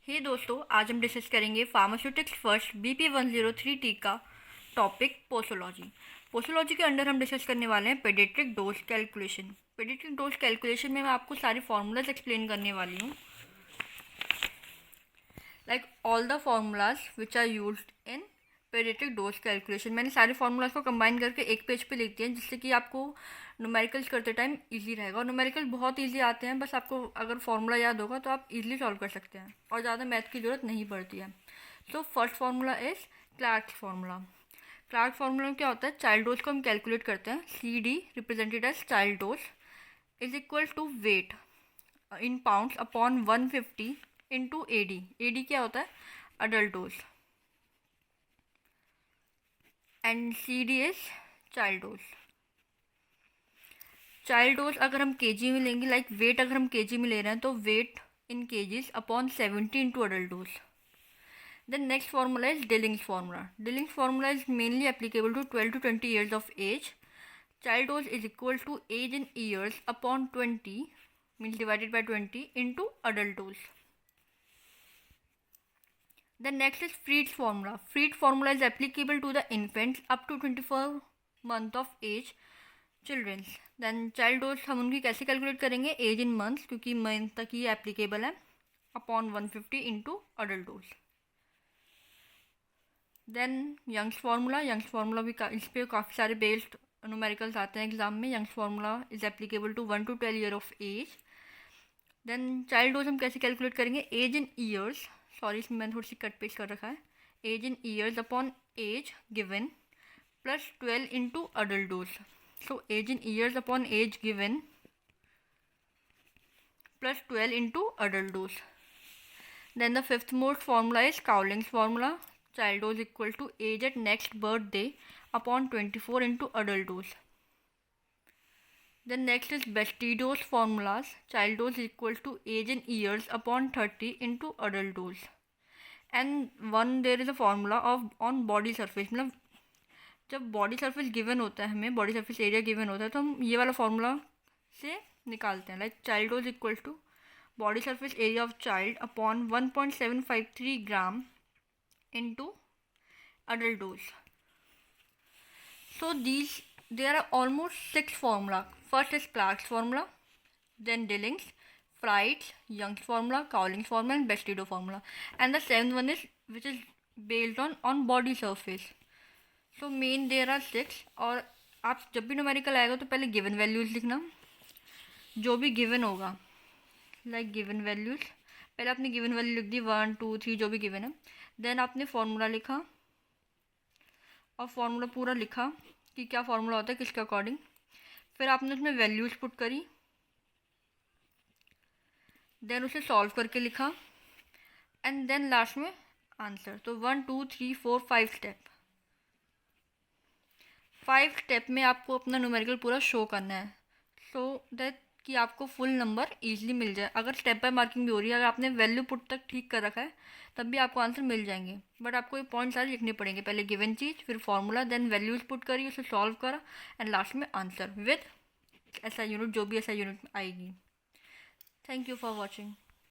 हे दोस्तों, आज हम डिस्कस करेंगे फार्मास्यूटिक्स फर्स्ट BP103T का टॉपिक पोसोलॉजी। पोसोलॉजी के अंडर हम डिस्कस करने वाले हैं paediatric dose calculation. Paediatric dose calculation में मैं आपको सारे फार्मूलाज एक्सप्लेन करने वाली हूँ, like all the formulas which are used in paediatric dose calculation. मैंने सारे फार्मूलाज को कंबाइन करके एक पेज पे लिख दिए हैं, जिससे कि आपको न्यूमेरिकल्स करते टाइम इजी रहेगा। और न्यूमेरिकल बहुत इजी आते हैं, बस आपको अगर फार्मूला याद होगा तो आप इजीली सॉल्व कर सकते हैं और ज़्यादा मैथ की ज़रूरत नहीं पड़ती है। So first formula is Clark's formula. Clark formula में क्या होता है, चाइल्ड डोज को हम कैलकुलेट करते हैं। CD represented as child dose is equal to weight in pounds upon 150 into AD। AD क्या होता है, adult dose, and CD is child dose. Child dose अगर हम केजी में लेंगे, लाइक वेट अगर हम केजी में ले रहे हैं तो weight in kgs upon 70 into adult dose. Then next formula is Dilling's formula. Dilling's formula is mainly applicable to 12 to 20 years of age. Child dose is equal to age in years upon 20, means divided by 20 into adult dose. Then next is Freed's formula. Freed's formula is applicable to the infants up to 24 month of age children. Then child dose हम उनकी कैसे calculate करेंगे, age in months, क्योंकि month तक ही applicable है, upon 150 into adult dose. Then Young's formula. Young's formula भी इस पर काफ़ी सारे बेस्ड न्यूमेरिकल्स आते हैं एग्जाम में। Young's formula is applicable to 1 to 12 year of age. Then child dose हम कैसे कैलकुलेट करेंगे, एज इन ईयर्स, सॉरी इसमें मैंने थोड़ी सी कट पेस्ट कर रखा है, age in years upon age given plus 12 into adult dose. So age in years upon age given plus 12 into adult dose. Then the fifth most formula is Cowling's formula. Child dose equal to age at next birthday upon 24 into adult dose. Then next is Best-Dose formulas. Child dose equal to age in years upon 30 into adult dose. And one there is a formula of on body surface. मतलब जब body surface given होता है, हमें body surface area given होता है, तो हम ये वाला फार्मूला से निकालते हैं, like child dose equal to body surface area of child upon 1.753 gram into adult dose. So there are almost 6 formula. First is Clark's formula, then Dilling's, Freid's, Young's formula, Cowling's formula and Best-Dose formula. And the seventh one is which is based on body surface. So main there are 6. और आप जब भी numerical आएगा तो पहले given values लिखना, जो भी गिवन होगा, लाइक गिवन वैल्यूज़, पहले आपने गिवन वैल्यू लिख दी 1 2 3 जो भी गिवन है। देन आपने फार्मूला लिखा और फार्मूला पूरा लिखा कि क्या फार्मूला होता है किसके अकॉर्डिंग। फिर आपने उसमें वैल्यूज़ पुट करी, देन उसे सॉल्व करके लिखा, एंड देन लास्ट में आंसर। तो 1 2 3 4 5 स्टेप, 5 स्टेप में आपको अपना न्यूमेरिकल पूरा शो करना है, सो दैट कि आपको फुल नंबर ईजिली मिल जाए। अगर स्टेप बाय मार्किंग भी हो रही है, अगर आपने वैल्यू पुट तक ठीक कर रखा है, तब भी आपको आंसर मिल जाएंगे। बट आपको ये पॉइंट सारे लिखने पड़ेंगे, पहले गिवन चीज़, फिर फार्मूला, देन वैल्यूज पुट करी, उसे सॉल्व करा, एंड लास्ट में आंसर विद ऐसा यूनिट, जो भी ऐसा यूनिट आएगी। Thank you for watching.